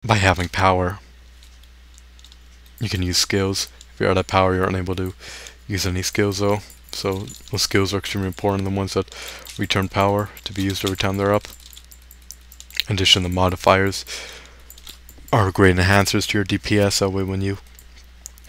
by having power, you can use skills. If you're out of power, you're unable to use any skills though. So those skills are extremely important, the ones that return power to be used every time they're up. In addition, the modifiers are great enhancers to your DPS. That way when you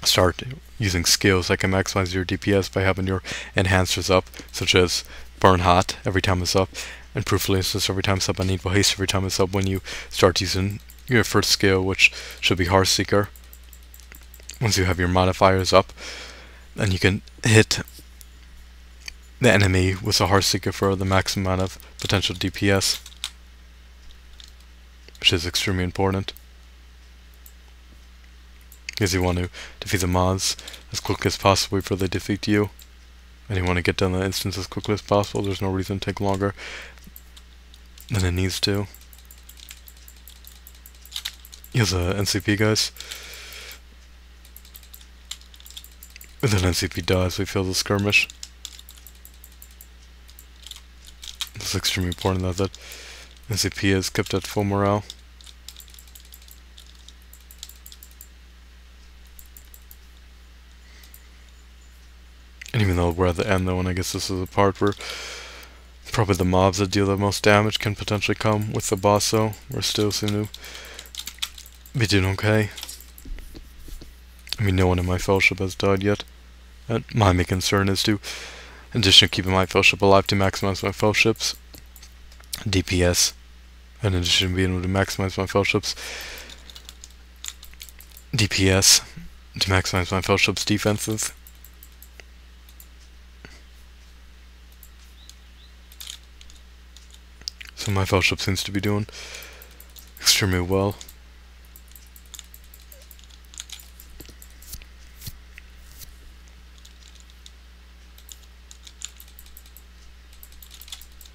start using skills that can maximize your DPS by having your enhancers up, such as Burn Hot every time it's up, and Proof of Instance every time it's up, and Needful Haste every time it's up when you start using your first skill, which should be Heartseeker. Once you have your modifiers up, then you can hit the enemy with a Heartseeker for the maximum amount of potential DPS, which is extremely important, because you want to defeat the mobs as quickly as possible before they defeat you, and you want to get done the instance as quickly as possible. There's no reason to take longer than it needs to. Here's a NCP, guys. If an NCP dies, we feel the Skirmish. It's extremely important that NCP is kept at full morale. And even though we're at the end though, and I guess this is the part where probably the mobs that deal the most damage can potentially come with the boss though, we're still seem to be doing okay. I mean, no one in my fellowship has died yet. And my main concern is to, in addition to keeping my fellowship alive, to maximize my fellowship's DPS. And in addition to being able to maximize my fellowship's DPS, to maximize my fellowship's defenses. So my fellowship seems to be doing extremely well.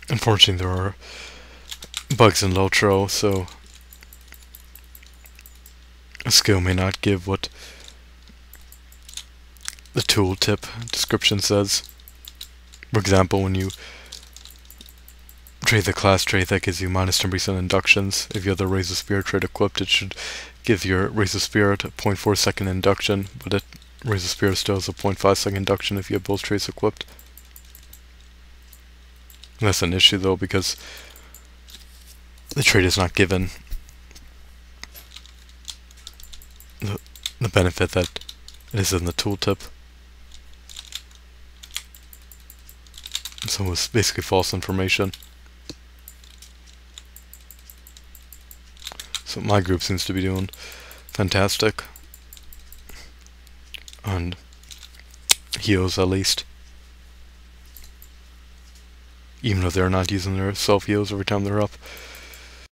Unfortunately, there are bugs in Lotro, so a skill may not give what the tooltip description says. For example, when you trade the class trait that gives you minus 10% inductions, if you have the Razor Spirit trait equipped, it should give your Razor Spirit a 0.4 second induction, but Razor Spirit still has a 0.5 second induction if you have both traits equipped. And that's an issue though, because the trait is not given the benefit that it is in the tooltip. So it's basically false information. So my group seems to be doing fantastic. And heals at least. Even though they're not using their self-heals every time they're up.